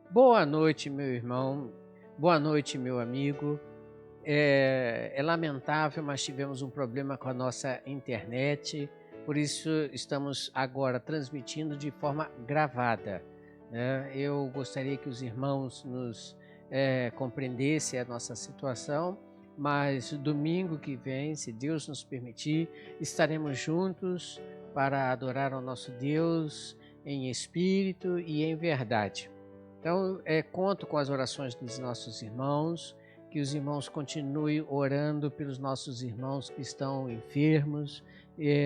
Boa noite, meu irmão. Boa noite, meu amigo. É lamentável, mas tivemos um problema com a nossa internet, por isso estamos agora transmitindo de forma gravada, né? Eu gostaria que os irmãos nos compreendessem a nossa situação, mas domingo que vem, se Deus nos permitir, estaremos juntos para adorar ao nosso Deus em espírito e em verdade. Então, conto com as orações dos nossos irmãos, que os irmãos continuem orando pelos nossos irmãos que estão enfermos,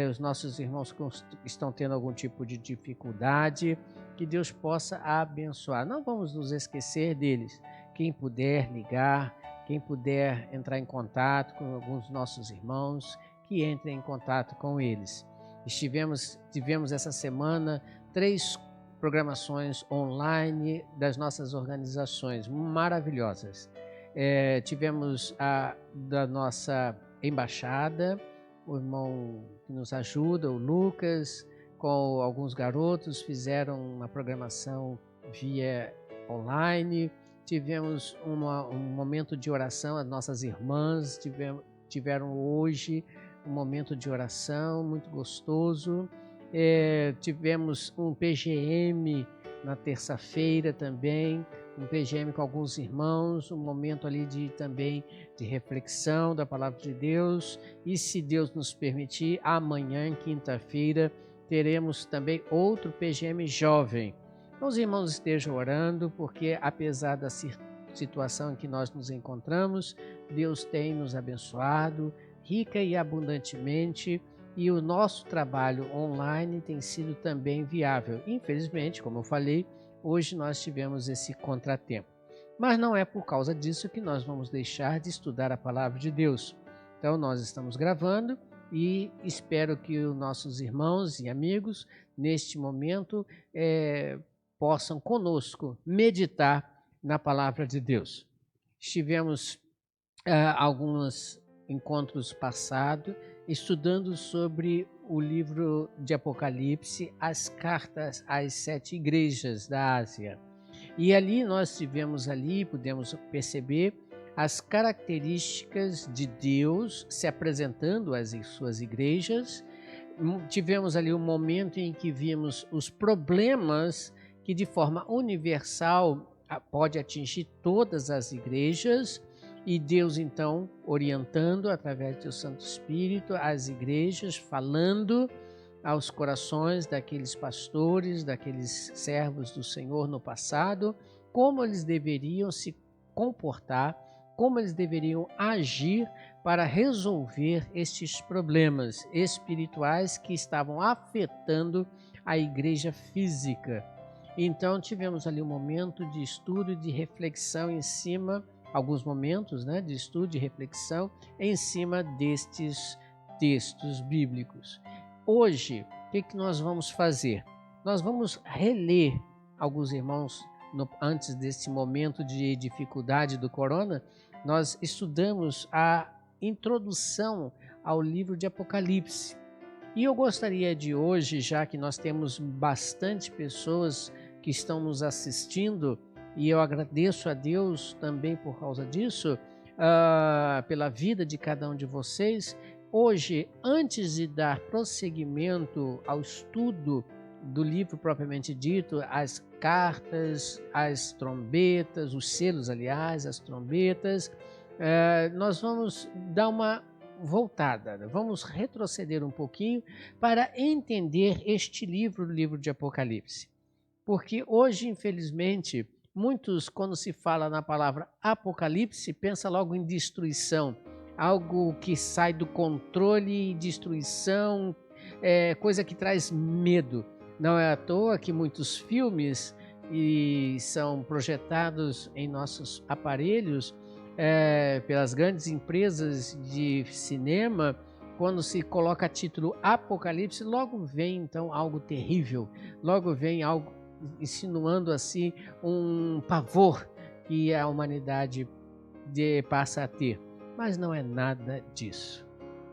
os nossos irmãos que estão tendo algum tipo de dificuldade, que Deus possa abençoar. Não vamos nos esquecer deles. Quem puder ligar, quem puder entrar em contato com alguns dos nossos irmãos, que entre em contato com eles. Tivemos essa semana 3 programações online das nossas organizações maravilhosas. Tivemos a da nossa embaixada, o irmão que nos ajuda, o Lucas, com alguns garotos, fizeram uma programação via online. Tivemos um momento de oração, as nossas irmãs tiveram hoje um momento de oração muito gostoso. Tivemos um PGM na terça-feira também, um PGM com alguns irmãos, um momento ali também de reflexão da palavra de Deus. E se Deus nos permitir, amanhã, quinta-feira, teremos também outro PGM jovem. Então, os irmãos estejam orando, porque apesar da situação em que nós nos encontramos, Deus tem nos abençoado rica e abundantemente, e o nosso trabalho online tem sido também viável. Infelizmente, como eu falei, hoje nós tivemos esse contratempo. Mas não é por causa disso que nós vamos deixar de estudar a palavra de Deus. Então, nós estamos gravando e espero que os nossos irmãos e amigos, neste momento, possam conosco meditar na palavra de Deus. Estivemos alguns encontros passados estudando sobre o livro de Apocalipse, as cartas às 7 igrejas da Ásia. E ali pudemos perceber as características de Deus se apresentando às suas igrejas. Tivemos ali um momento em que vimos os problemas que de forma universal pode atingir todas as igrejas, e Deus então orientando através do Santo Espírito as igrejas, falando aos corações daqueles pastores, daqueles servos do Senhor no passado, como eles deveriam se comportar, como eles deveriam agir para resolver estes problemas espirituais que estavam afetando a igreja física. Então tivemos ali um momento de estudo e de reflexão em cima, alguns momentos, né, de estudo e reflexão em cima destes textos bíblicos. Hoje, o que nós vamos fazer? Nós vamos reler, alguns irmãos, antes desse momento de dificuldade do corona, nós estudamos a introdução ao livro de Apocalipse. E eu gostaria de hoje, já que nós temos bastante pessoas que estão nos assistindo, e eu agradeço a Deus também por causa disso, pela vida de cada um de vocês. Hoje, antes de dar prosseguimento ao estudo do livro propriamente dito, as cartas, as trombetas, os selos, aliás, as trombetas, nós vamos dar uma voltada, vamos retroceder um pouquinho para entender este livro, o livro de Apocalipse. Porque hoje, infelizmente, muitos, quando se fala na palavra Apocalipse, pensa logo em destruição, algo que sai do controle e destruição, coisa que traz medo. Não é à toa que muitos filmes são projetados em nossos aparelhos pelas grandes empresas de cinema. Quando se coloca título Apocalipse, logo vem então algo terrível, logo vem algo insinuando assim um pavor que a humanidade passa a ter. Mas não é nada disso.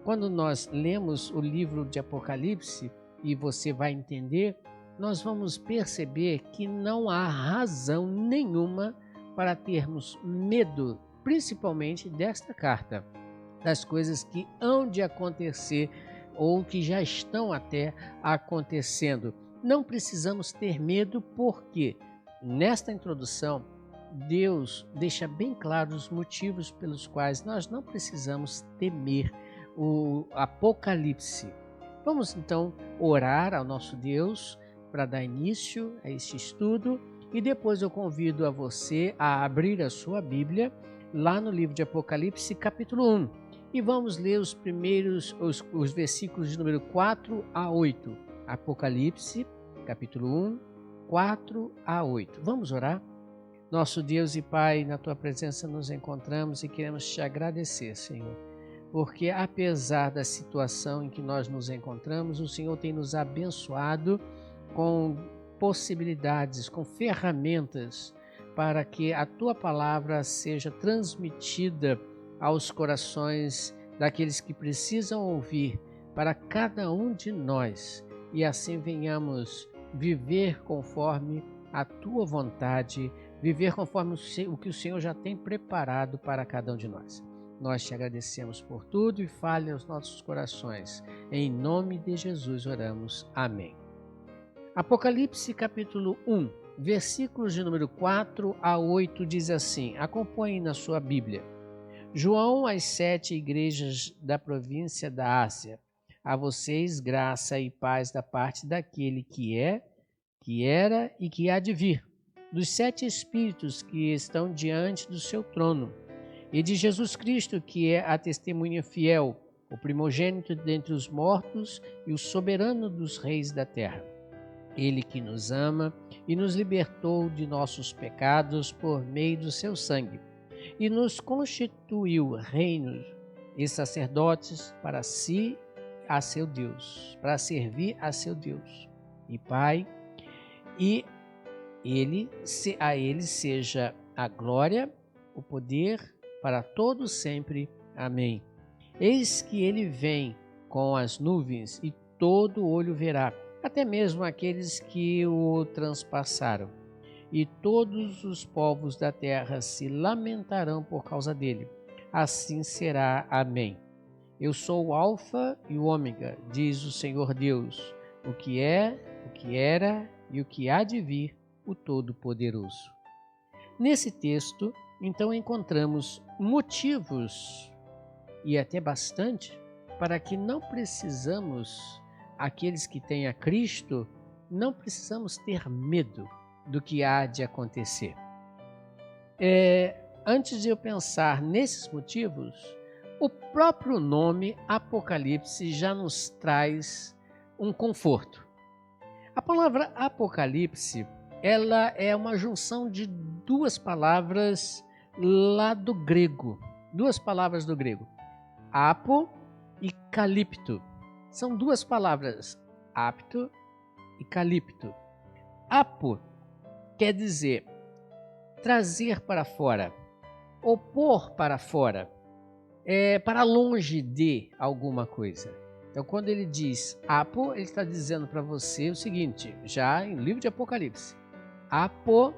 Quando nós lemos o livro de Apocalipse, e você vai entender, nós vamos perceber que não há razão nenhuma para termos medo, principalmente desta carta, das coisas que hão de acontecer ou que já estão até acontecendo. Não precisamos ter medo, porque nesta introdução Deus deixa bem claros os motivos pelos quais nós não precisamos temer o Apocalipse. Vamos então orar ao nosso Deus para dar início a este estudo, e depois eu convido a você a abrir a sua Bíblia lá no livro de Apocalipse, capítulo 1, e vamos ler os primeiros, os versículos de número 4 a 8. Apocalipse, capítulo 1, 4 a 8. Vamos orar? Nosso Deus e Pai, na Tua presença nos encontramos e queremos Te agradecer, Senhor, porque apesar da situação em que nós nos encontramos, o Senhor tem nos abençoado com possibilidades, com ferramentas para que a Tua palavra seja transmitida aos corações daqueles que precisam ouvir, para cada um de nós, e assim venhamos viver conforme a Tua vontade, viver conforme o que o Senhor já tem preparado para cada um de nós. Nós Te agradecemos por tudo e fale aos nossos corações. Em nome de Jesus oramos. Amém. Apocalipse capítulo 1, versículos de número 4 a 8 diz assim, acompanhe na sua Bíblia. João às 7 igrejas da província da Ásia. A vocês graça e paz da parte daquele que é, que era e que há de vir, dos 7 Espíritos que estão diante do seu trono, e de Jesus Cristo, que é a testemunha fiel, o primogênito dentre os mortos e o soberano dos reis da terra. Ele que nos ama e nos libertou de nossos pecados por meio do seu sangue, e nos constituiu reinos e sacerdotes para si, a seu Deus, para servir a seu Deus e Pai, e a ele seja a glória, o poder para todos sempre. Amém. Eis que ele vem com as nuvens e todo olho verá, até mesmo aqueles que o transpassaram, e todos os povos da terra se lamentarão por causa dele. Assim será. Amém. Eu sou o Alfa e o Ômega, diz o Senhor Deus, o que é, o que era e o que há de vir, o Todo-Poderoso. Nesse texto, então, encontramos motivos, e até bastante, para que não precisamos, aqueles que têm a Cristo, não precisamos ter medo do que há de acontecer. Antes de eu pensar nesses motivos, o próprio nome Apocalipse já nos traz um conforto. A palavra Apocalipse, ela é uma junção de duas palavras lá do grego. Duas palavras do grego. Apo e calipto. São duas palavras, apto e calipto. Apo quer dizer trazer para fora, ou pôr para fora, para longe de alguma coisa. Então, quando ele diz apo, ele está dizendo para você o seguinte, já em livro de Apocalipse, apo,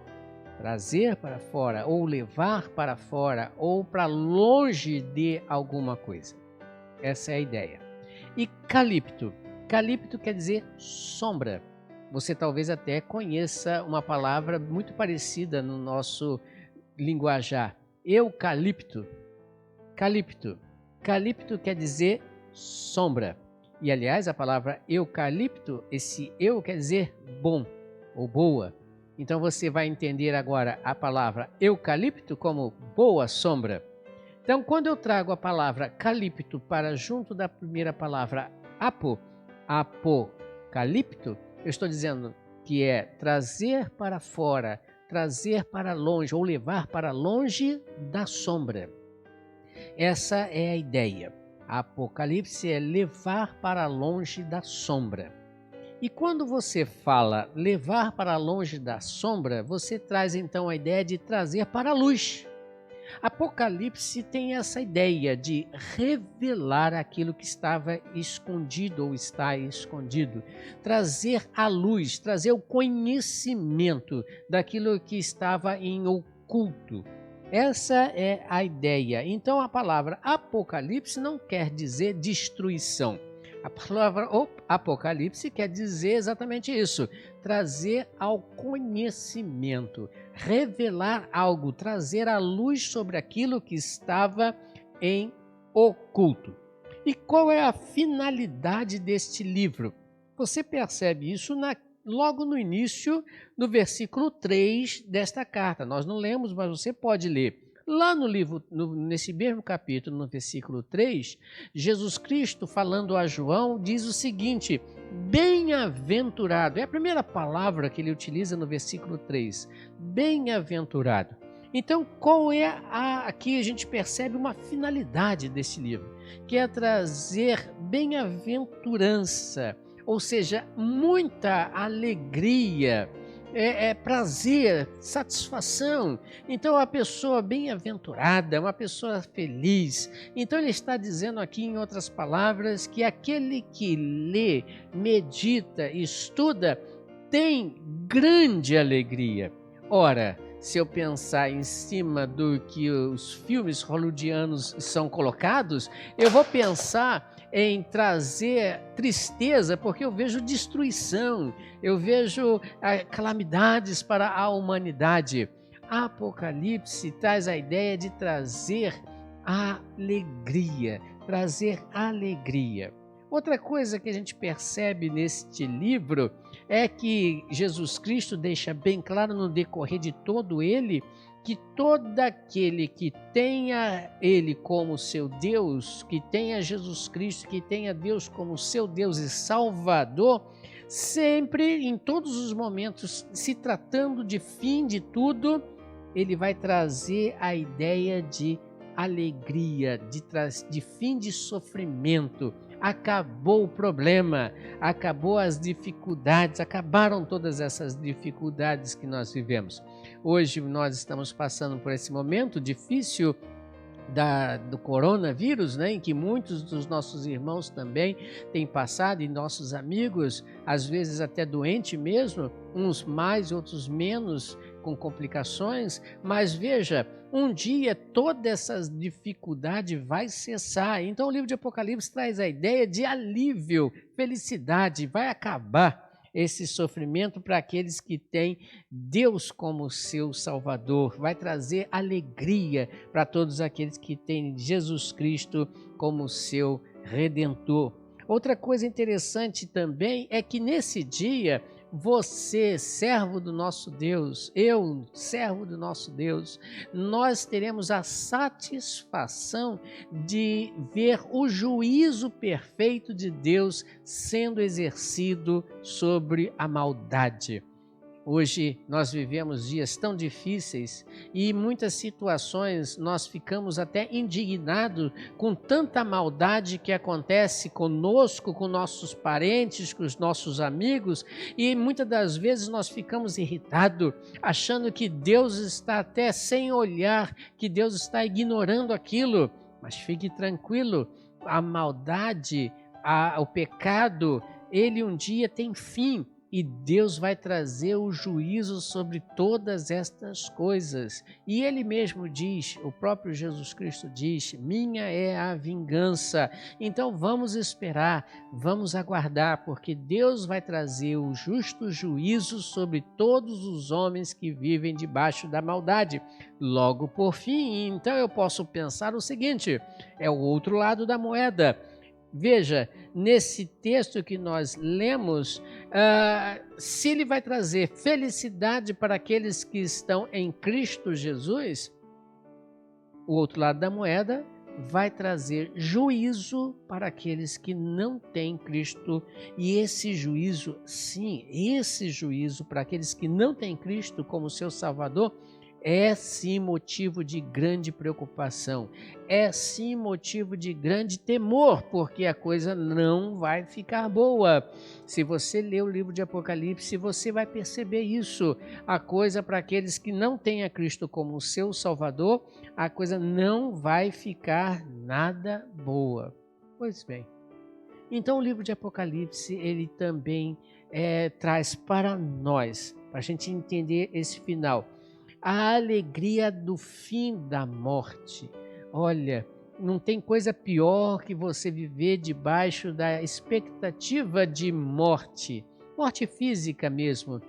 trazer para fora, ou levar para fora, ou para longe de alguma coisa. Essa é a ideia. E calipto, calipto quer dizer sombra. Você talvez até conheça uma palavra muito parecida no nosso linguajar, eucalipto. Calipto. Calipto quer dizer sombra. E, aliás, a palavra eucalipto, esse eu quer dizer bom ou boa. Então, você vai entender agora a palavra eucalipto como boa sombra. Então, quando eu trago a palavra calipto para junto da primeira palavra apocalipto, eu estou dizendo que é trazer para fora, trazer para longe ou levar para longe da sombra. Essa é a ideia. Apocalipse é levar para longe da sombra. E quando você fala levar para longe da sombra, você traz então a ideia de trazer para a luz. Apocalipse tem essa ideia de revelar aquilo que estava escondido ou está escondido, trazer à luz, trazer o conhecimento daquilo que estava em oculto. Essa é a ideia. Então a palavra Apocalipse não quer dizer destruição. A palavra Apocalipse quer dizer exatamente isso: trazer ao conhecimento, revelar algo, trazer a luz sobre aquilo que estava em oculto. E qual é a finalidade deste livro? Você percebe isso logo no início do versículo 3 desta carta. Nós não lemos, mas você pode ler. Lá no livro, nesse mesmo capítulo, no versículo 3, Jesus Cristo, falando a João, diz o seguinte: bem-aventurado. É a primeira palavra que ele utiliza no versículo 3. Bem-aventurado. Então, qual é aqui a gente percebe uma finalidade desse livro, que é trazer bem-aventurança, ou seja, muita alegria, prazer, satisfação. Então, a pessoa bem-aventurada, uma pessoa feliz. Então, ele está dizendo aqui, em outras palavras, que aquele que lê, medita, estuda, tem grande alegria. Ora, se eu pensar em cima do que os filmes hollywoodianos são colocados, eu vou pensar em trazer tristeza, porque eu vejo destruição, eu vejo calamidades para a humanidade. Apocalipse traz a ideia de trazer alegria, trazer alegria. Outra coisa que a gente percebe neste livro é que Jesus Cristo deixa bem claro no decorrer de todo ele que todo aquele que tenha Ele como seu Deus, que tenha Jesus Cristo, que tenha Deus como seu Deus e Salvador, sempre, em todos os momentos, se tratando de fim de tudo, Ele vai trazer a ideia de alegria, de fim de sofrimento. Acabou o problema, acabou as dificuldades, acabaram todas essas dificuldades que nós vivemos. Hoje nós estamos passando por esse momento difícil do coronavírus, né, em que muitos dos nossos irmãos também têm passado, e nossos amigos, às vezes até doente mesmo, uns mais, outros menos, com complicações, mas veja, um dia toda essa dificuldade vai cessar. Então o livro de Apocalipse traz a ideia de alívio, felicidade, vai acabar esse sofrimento para aqueles que têm Deus como seu Salvador, vai trazer alegria para todos aqueles que têm Jesus Cristo como seu Redentor. Outra coisa interessante também é que nesse dia, você, servo do nosso Deus, eu, servo do nosso Deus, nós teremos a satisfação de ver o juízo perfeito de Deus sendo exercido sobre a maldade. Hoje nós vivemos dias tão difíceis e em muitas situações nós ficamos até indignados com tanta maldade que acontece conosco, com nossos parentes, com os nossos amigos, e muitas das vezes nós ficamos irritados, achando que Deus está até sem olhar, que Deus está ignorando aquilo. Mas fique tranquilo, a maldade, o pecado, ele um dia tem fim. E Deus vai trazer o juízo sobre todas estas coisas. E Ele mesmo diz, o próprio Jesus Cristo diz, minha é a vingança. Então vamos esperar, vamos aguardar, porque Deus vai trazer o justo juízo sobre todos os homens que vivem debaixo da maldade. Logo por fim, então eu posso pensar o seguinte, é o outro lado da moeda. Veja, nesse texto que nós lemos, se ele vai trazer felicidade para aqueles que estão em Cristo Jesus, o outro lado da moeda vai trazer juízo para aqueles que não têm Cristo. E esse juízo, sim, esse juízo para aqueles que não têm Cristo como seu Salvador, é sim motivo de grande preocupação, é sim motivo de grande temor, porque a coisa não vai ficar boa. Se você ler o livro de Apocalipse, você vai perceber isso. A coisa para aqueles que não têm a Cristo como seu Salvador, a coisa não vai ficar nada boa. Pois bem. Então o livro de Apocalipse, ele também traz para nós, para a gente entender esse final, a alegria do fim da morte. Olha, não tem coisa pior que você viver debaixo da expectativa de morte, morte física mesmo.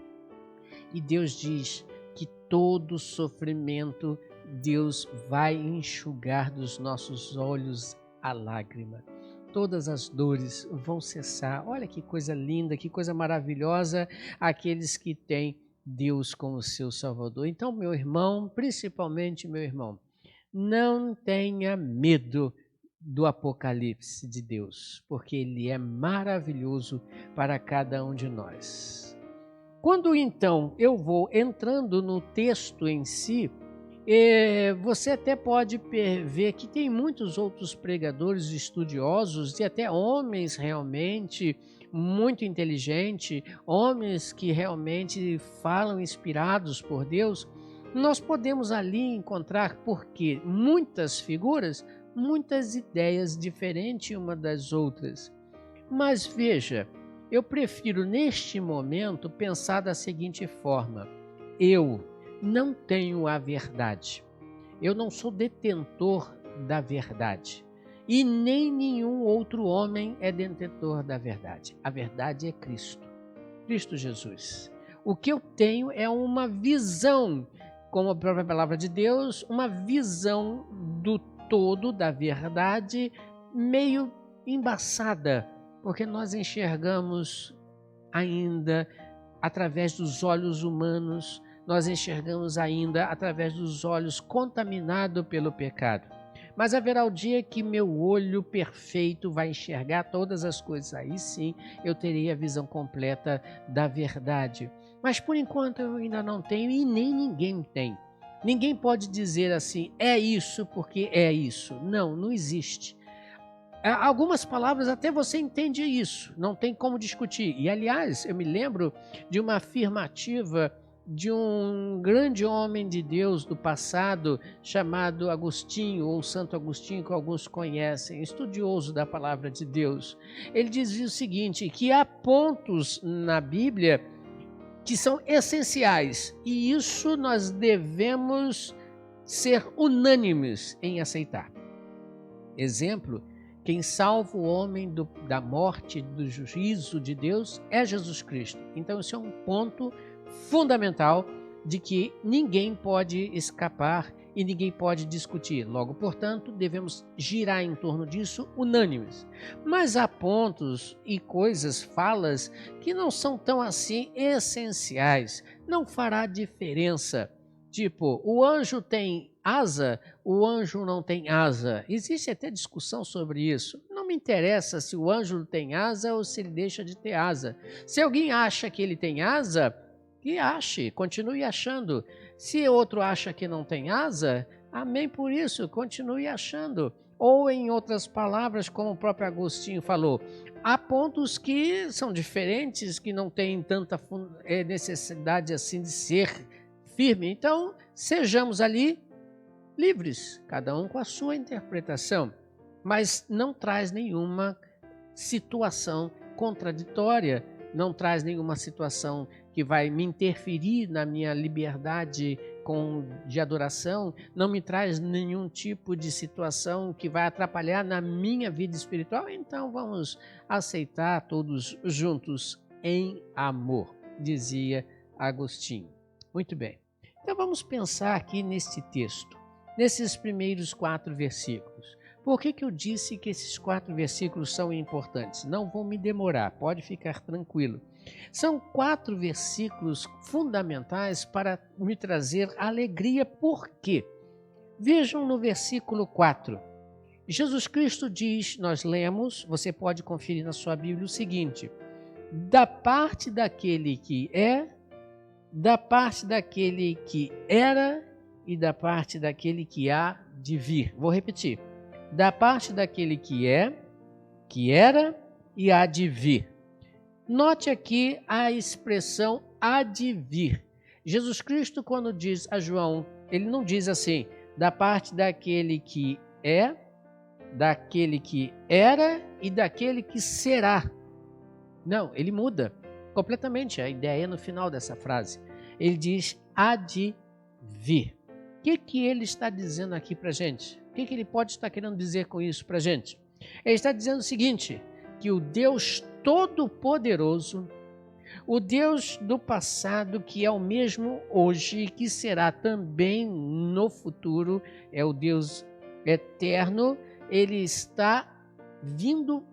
E Deus diz que todo sofrimento Deus vai enxugar dos nossos olhos a lágrima. Todas as dores vão cessar. Olha que coisa linda, que coisa maravilhosa, aqueles que têm Deus como seu Salvador. Então, meu irmão, principalmente meu irmão, não tenha medo do Apocalipse de Deus, porque ele é maravilhoso para cada um de nós. Quando então eu vou entrando no texto em si, você até pode ver que tem muitos outros pregadores estudiosos e até homens realmente muito inteligentes, homens que realmente falam inspirados por Deus. Nós podemos ali encontrar, porque muitas figuras, muitas ideias diferentes uma das outras. Mas veja, eu prefiro neste momento pensar da seguinte forma: eu não tenho a verdade. Eu não sou detentor da verdade. E nem nenhum outro homem é detentor da verdade. A verdade é Cristo, Cristo Jesus. O que eu tenho é uma visão, como a própria palavra de Deus, uma visão do todo da verdade meio embaçada, porque nós enxergamos ainda através dos olhos humanos, nós enxergamos ainda através dos olhos contaminados pelo pecado. Mas haverá o dia que meu olho perfeito vai enxergar todas as coisas. Aí sim eu terei a visão completa da verdade. Mas por enquanto eu ainda não tenho e nem ninguém tem. Ninguém pode dizer assim, é isso porque é isso. Não, não existe. Algumas palavras até você entende isso, não tem como discutir. E aliás, eu me lembro de uma afirmativa de um grande homem de Deus do passado chamado Agostinho, ou Santo Agostinho, que alguns conhecem, estudioso da palavra de Deus. Ele dizia o seguinte, que há pontos na Bíblia que são essenciais, e isso nós devemos ser unânimes em aceitar. Exemplo, quem salva o homem da morte, do juízo de Deus é Jesus Cristo. Então, isso é um ponto fundamental de que ninguém pode escapar e ninguém pode discutir. Logo, portanto, devemos girar em torno disso unânimes. Mas há pontos e coisas, falas, que não são tão assim essenciais. Não fará diferença. Tipo, o anjo tem asa, o anjo não tem asa. Existe até discussão sobre isso. Não me interessa se o anjo tem asa ou se ele deixa de ter asa. Se alguém acha que ele tem asa, que ache, continue achando. Se outro acha que não tem asa, amém por isso, continue achando. Ou em outras palavras, como o próprio Agostinho falou, há pontos que são diferentes, que não têm tanta necessidade assim de ser firme. Então, sejamos ali livres, cada um com a sua interpretação, mas não traz nenhuma situação contraditória, não traz nenhuma situação que vai me interferir na minha liberdade de adoração, não me traz nenhum tipo de situação que vai atrapalhar na minha vida espiritual. Então vamos aceitar todos juntos em amor, dizia Agostinho. Muito bem, então vamos pensar aqui neste texto, nesses primeiros 4 versículos. Por que eu disse que esses 4 versículos são importantes? Não vou me demorar, pode ficar tranquilo. São 4 versículos fundamentais para me trazer alegria. Por quê? Vejam no versículo 4. Jesus Cristo diz, nós lemos, você pode conferir na sua Bíblia o seguinte: da parte daquele que é, da parte daquele que era e da parte daquele que há de vir. Vou repetir. Da parte daquele que é, que era e há de vir. Note aqui a expressão há de vir. Jesus Cristo, quando diz a João, ele não diz assim, da parte daquele que é, daquele que era e daquele que será. Não, ele muda completamente a ideia no final dessa frase. Ele diz há de vir. O que ele está dizendo aqui para a gente? O que ele pode estar querendo dizer com isso para a gente? Ele está dizendo o seguinte, que o Deus Todo-Poderoso, o Deus do passado, que é o mesmo hoje e que será também no futuro, é o Deus eterno, ele está vindo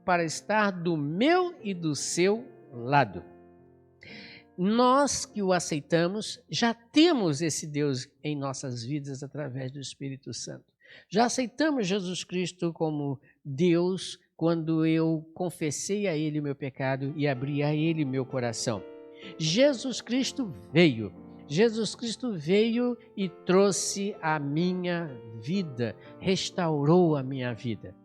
para estar do meu e do seu lado. Nós que o aceitamos, já temos esse Deus em nossas vidas através do Espírito Santo. Já aceitamos Jesus Cristo como Deus quando eu confessei a Ele o meu pecado e abri a Ele meu coração. Jesus Cristo veio e trouxe a minha vida, restaurou a minha vida.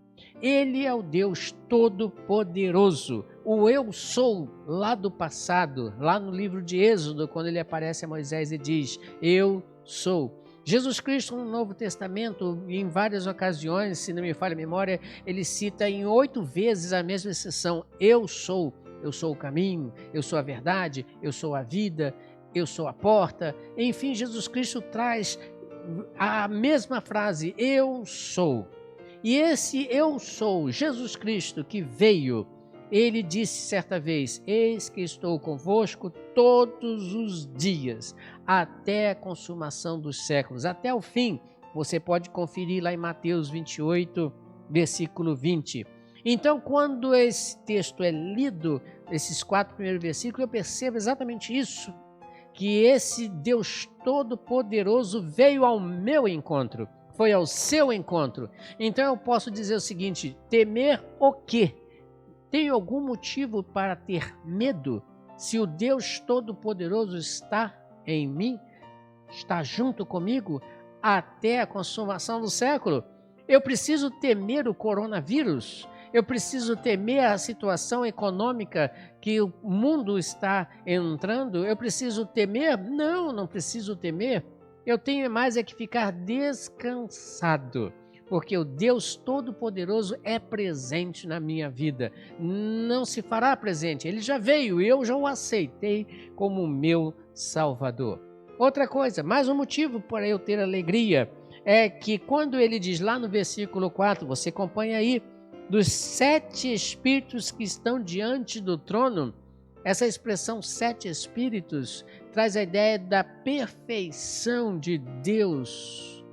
Ele é o Deus Todo-Poderoso, o eu sou lá do passado, lá no livro de Êxodo, quando ele aparece a Moisés e diz, eu sou. Jesus Cristo no Novo Testamento, em várias ocasiões, se não me falha a memória, ele cita em 8 vezes a mesma expressão, eu sou o caminho, eu sou a verdade, eu sou a vida, eu sou a porta. Enfim, Jesus Cristo traz a mesma frase, eu sou. E esse eu sou, Jesus Cristo que veio, ele disse certa vez, eis que estou convosco todos os dias, até a consumação dos séculos, até o fim. Você pode conferir lá em Mateus 28, versículo 20. Então, quando esse texto é lido, esses 4 primeiros versículos, eu percebo exatamente isso, que esse Deus Todo-Poderoso veio ao meu encontro, foi ao seu encontro. Então eu posso dizer o seguinte, temer o quê? Tenho algum motivo para ter medo se o Deus Todo-Poderoso está em mim, está junto comigo até a consumação do século? Eu preciso temer o coronavírus? Eu preciso temer a situação econômica que o mundo está entrando? Eu preciso temer? Não, não preciso temer. Eu tenho mais é que ficar descansado, porque o Deus Todo-Poderoso é presente na minha vida. Não se fará presente, ele já veio e eu já o aceitei como meu Salvador. Outra coisa, mais um motivo para eu ter alegria, é que quando ele diz lá no versículo 4, você acompanha aí, dos 7 espíritos que estão diante do trono, essa expressão 7 espíritos traz a ideia da perfeição de Deus.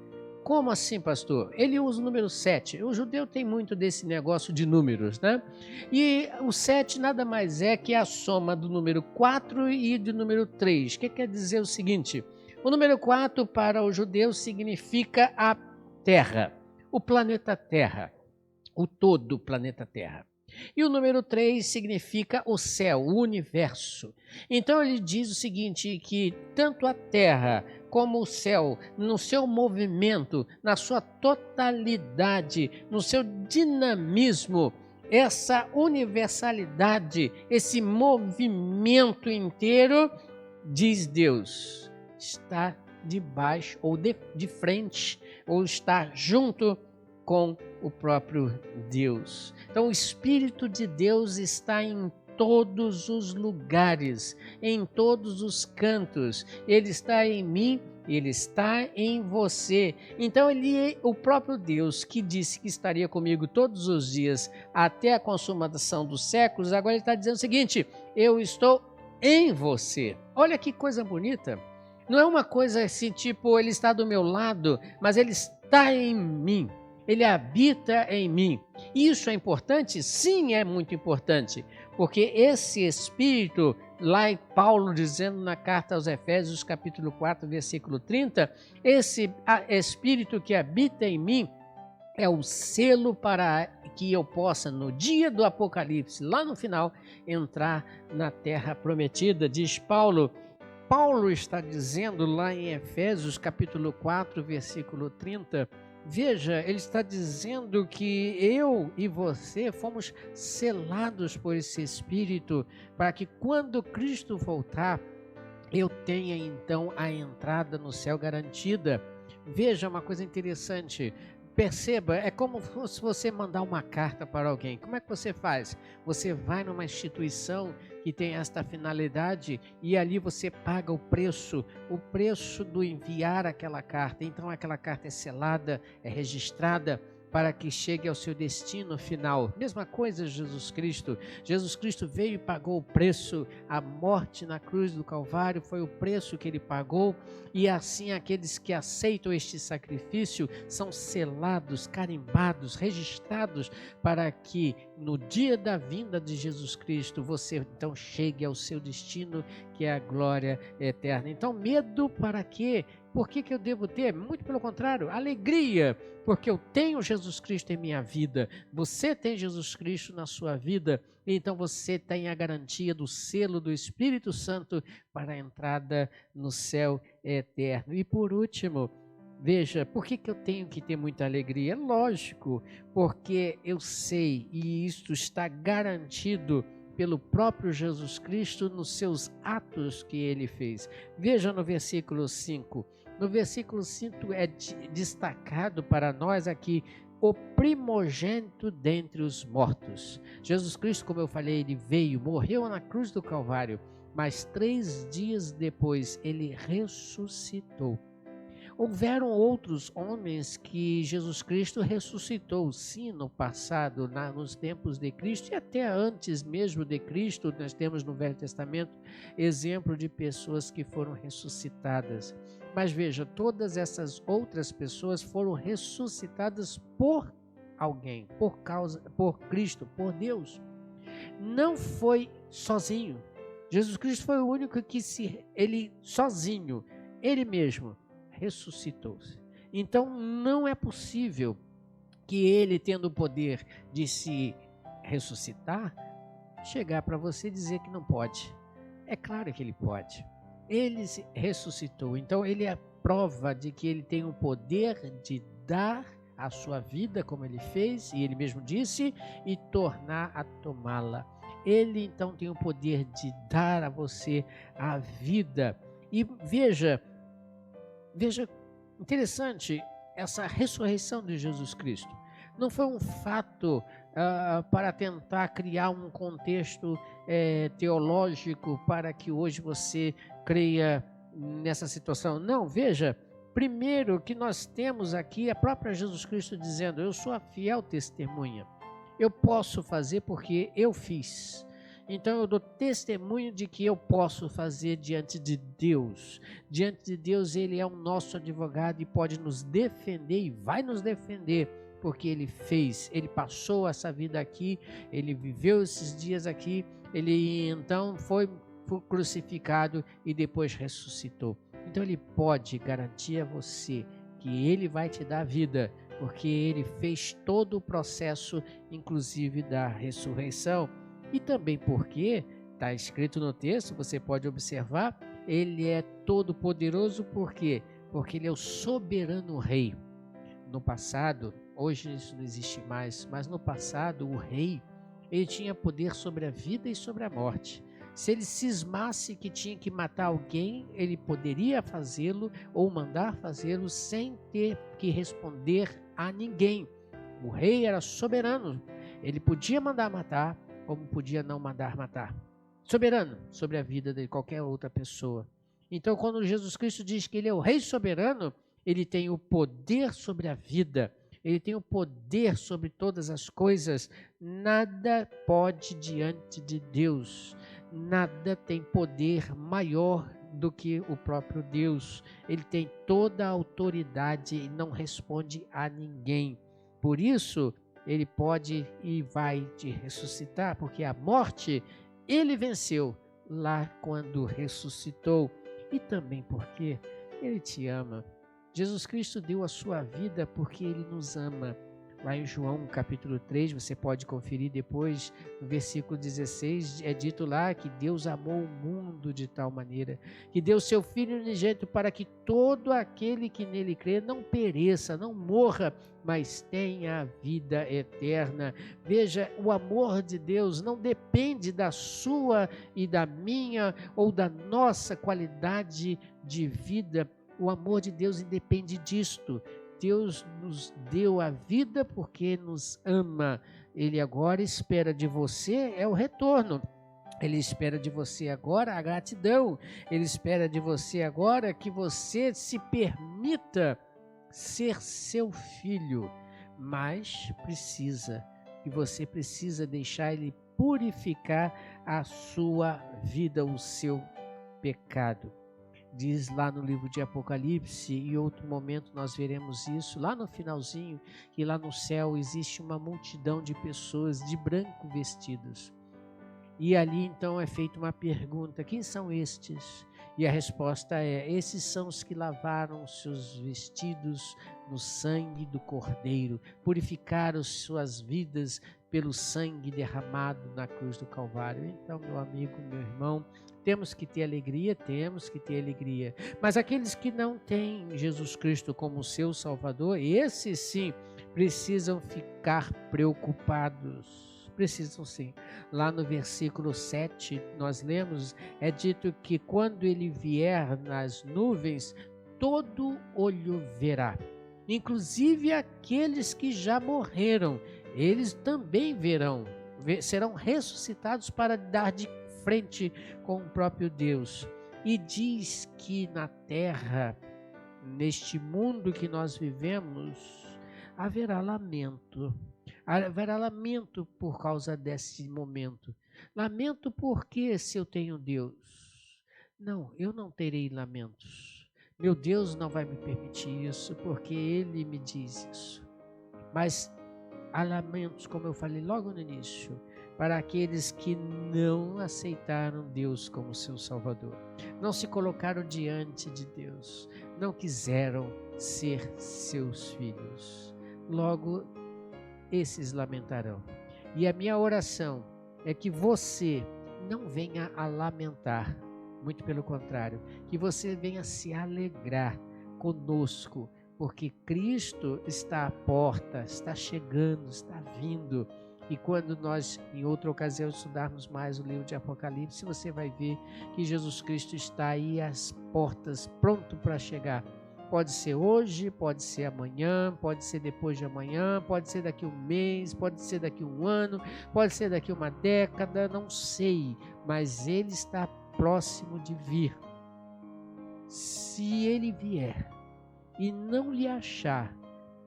Como assim, pastor? Ele usa o número 7. O judeu tem muito desse negócio de números, né? E o 7 nada mais é que a soma do número 4 e do número 3. O que quer dizer o seguinte? O número 4 para o judeu significa a Terra, o planeta Terra, o todo planeta Terra. E o número 3 significa o céu, o universo. Então ele diz o seguinte, que tanto a Terra como o céu, no seu movimento, na sua totalidade, no seu dinamismo, essa universalidade, esse movimento inteiro, diz Deus, está debaixo ou de frente, ou está junto com o próprio Deus. Então o Espírito de Deus está em todos os lugares, em todos os cantos. Ele está em mim, ele está em você. Então ele é o próprio Deus que disse que estaria comigo todos os dias até a consumação dos séculos. Agora ele está dizendo o seguinte, eu estou em você. Olha que coisa bonita. Não é uma coisa assim, tipo, ele está do meu lado, mas ele está em mim. Ele habita em mim. Isso é importante? Sim, é muito importante, porque esse Espírito, lá em Paulo dizendo na carta aos Efésios, capítulo 4, versículo 30, esse Espírito que habita em mim é o selo para que eu possa, no dia do Apocalipse, lá no final, entrar na terra prometida, diz Paulo. Paulo está dizendo lá em Efésios capítulo 4, versículo 30, veja, ele está dizendo que eu e você fomos selados por esse Espírito, para que quando Cristo voltar, eu tenha então a entrada no céu garantida. Veja uma coisa interessante, perceba, é como se você mandar uma carta para alguém. Como é que você faz? Você vai numa instituição que tem esta finalidade e ali você paga o preço do enviar aquela carta. Então aquela carta é selada, é registrada, para que chegue ao seu destino final. Mesma coisa Jesus Cristo. Jesus Cristo veio e pagou o preço. A morte na cruz do Calvário foi o preço que ele pagou. E assim aqueles que aceitam este sacrifício são selados, carimbados, registrados, para que no dia da vinda de Jesus Cristo você então chegue ao seu destino, que é a glória eterna. Então, medo para quê? Por que eu devo ter? Muito pelo contrário, alegria, porque eu tenho Jesus Cristo em minha vida, você tem Jesus Cristo na sua vida, então você tem a garantia do selo do Espírito Santo para a entrada no céu eterno. E por último, veja, por que eu tenho que ter muita alegria? Lógico, porque eu sei, e isto está garantido pelo próprio Jesus Cristo nos seus atos que ele fez. Veja no versículo 5. No versículo 5 é destacado para nós aqui o primogênito dentre os mortos. Jesus Cristo, como eu falei, ele veio, morreu na cruz do Calvário, mas 3 dias depois ele ressuscitou. Houveram outros homens que Jesus Cristo ressuscitou, sim, no passado, nos tempos de Cristo e até antes mesmo de Cristo. Nós temos no Velho Testamento exemplo de pessoas que foram ressuscitadas. Mas veja, todas essas outras pessoas foram ressuscitadas por alguém, por Cristo, por Deus. Não foi sozinho. Jesus Cristo foi o único que ele sozinho, ele mesmo, ressuscitou-se. Então não é possível que ele, tendo o poder de se ressuscitar, chegar para você e dizer que não pode. É claro que ele pode. Ele se ressuscitou, então ele é a prova de que ele tem o poder de dar a sua vida, como ele fez, e ele mesmo disse, e tornar a tomá-la. Ele então tem o poder de dar a você a vida. E veja, interessante, essa ressurreição de Jesus Cristo não foi um fato para tentar criar um contexto teológico para que hoje você creia nessa situação. Não, veja, primeiro que nós temos aqui a própria Jesus Cristo dizendo: eu sou a fiel testemunha, eu posso fazer porque eu fiz. Então eu dou testemunho de que eu posso fazer diante de Deus. Diante de Deus ele é o nosso advogado e pode nos defender e vai nos defender, porque ele fez, ele passou essa vida aqui, ele viveu esses dias aqui, ele então foi crucificado e depois ressuscitou. Então ele pode garantir a você que ele vai te dar vida, porque ele fez todo o processo, inclusive da ressurreição. E também porque, está escrito no texto, você pode observar, ele é todo poderoso, por quê? Porque ele é o soberano rei. No passado, hoje isso não existe mais, mas no passado o rei, ele tinha poder sobre a vida e sobre a morte. Se ele cismasse que tinha que matar alguém, ele poderia fazê-lo ou mandar fazê-lo sem ter que responder a ninguém. O rei era soberano, ele podia mandar matar, como podia não mandar matar. Soberano sobre a vida de qualquer outra pessoa. Então, quando Jesus Cristo diz que ele é o rei soberano, ele tem o poder sobre a vida, ele tem o poder sobre todas as coisas. Nada pode diante de Deus, nada tem poder maior do que o próprio Deus. Ele tem toda a autoridade e não responde a ninguém. Por isso, ele pode e vai te ressuscitar, porque a morte ele venceu lá quando ressuscitou. E também porque ele te ama. Jesus Cristo deu a sua vida porque ele nos ama. Lá em João capítulo 3, você pode conferir depois, no versículo 16, é dito lá que Deus amou o mundo de tal maneira, que deu seu Filho unigênito para que todo aquele que nele crê não pereça, não morra, mas tenha a vida eterna. Veja, o amor de Deus não depende da sua e da minha ou da nossa qualidade de vida. O amor de Deus independe disto. Deus nos deu a vida porque nos ama. Ele agora espera de você o retorno. Ele espera de você agora a gratidão. Ele espera de você agora que você se permita ser seu filho. Mas você precisa deixar ele purificar a sua vida, o seu pecado. Diz lá no livro de Apocalipse, em outro momento nós veremos isso, lá no finalzinho, que lá no céu existe uma multidão de pessoas de branco vestidos. E ali então é feita uma pergunta: quem são estes? E a resposta é: esses são os que lavaram seus vestidos no sangue do Cordeiro, purificaram suas vidas pelo sangue derramado na cruz do Calvário. Então, meu amigo, meu irmão, temos que ter alegria, mas aqueles que não têm Jesus Cristo como seu Salvador, esses sim precisam ficar preocupados, precisam sim. Lá no versículo 7 nós lemos, é dito que quando ele vier nas nuvens, todo olho verá, inclusive aqueles que já morreram, eles também verão, serão ressuscitados para dar de frente com o próprio Deus. E diz que na terra, neste mundo que nós vivemos, haverá lamento. Haverá lamento por causa desse momento. Lamento porque se eu tenho Deus? Não, eu não terei lamentos. Meu Deus não vai me permitir isso, porque Ele me diz isso. Mas há lamentos, como eu falei logo no início, para aqueles que não aceitaram Deus como seu Salvador, não se colocaram diante de Deus, não quiseram ser seus filhos. Logo, esses lamentarão. E a minha oração é que você não venha a lamentar, muito pelo contrário, que você venha se alegrar conosco, porque Cristo está à porta, está chegando, está vindo. E quando nós, em outra ocasião, estudarmos mais o livro de Apocalipse, você vai ver que Jesus Cristo está aí às portas, pronto para chegar. Pode ser hoje, pode ser amanhã, pode ser depois de amanhã, pode ser daqui um mês, pode ser daqui um ano, pode ser daqui uma década, não sei, mas Ele está próximo de vir. Se Ele vier e não lhe achar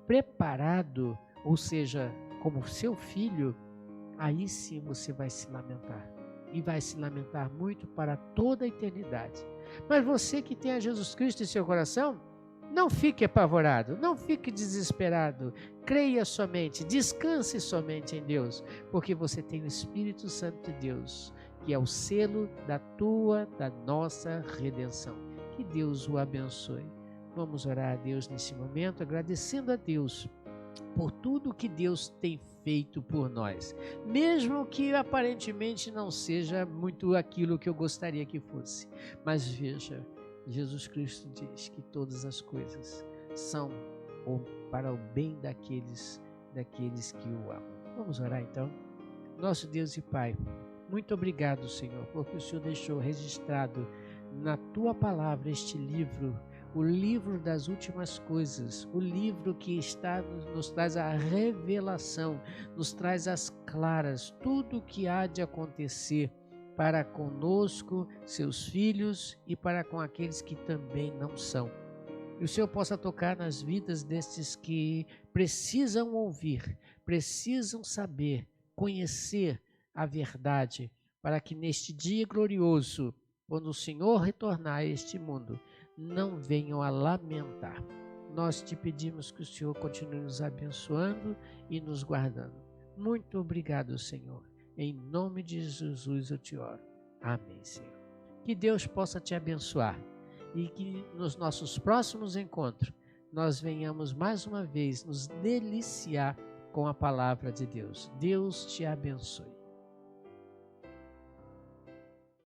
preparado, ou seja, como seu filho, aí sim você vai se lamentar. E vai se lamentar muito para toda a eternidade. Mas você que tem a Jesus Cristo em seu coração, não fique apavorado, não fique desesperado. Creia somente, descanse somente em Deus, porque você tem o Espírito Santo de Deus, que é o selo da nossa redenção. Que Deus o abençoe. Vamos orar a Deus nesse momento, agradecendo a Deus por tudo que Deus tem feito por nós, mesmo que aparentemente não seja muito aquilo que eu gostaria que fosse. Mas veja, Jesus Cristo diz que todas as coisas são para o bem daqueles que o amam. Vamos orar então? Nosso Deus e Pai, muito obrigado, Senhor, porque o Senhor deixou registrado na Tua palavra este livro, o livro das últimas coisas, o livro que nos traz a revelação, nos traz as claras, tudo o que há de acontecer para conosco, seus filhos, e para com aqueles que também não são. E o Senhor possa tocar nas vidas destes que precisam ouvir, precisam saber, conhecer a verdade, para que neste dia glorioso, quando o Senhor retornar a este mundo, não venham a lamentar. Nós te pedimos que o Senhor continue nos abençoando e nos guardando. Muito obrigado, Senhor. Em nome de Jesus eu te oro. Amém, Senhor. Que Deus possa te abençoar e que nos nossos próximos encontros nós venhamos mais uma vez nos deliciar com a palavra de Deus. Deus te abençoe.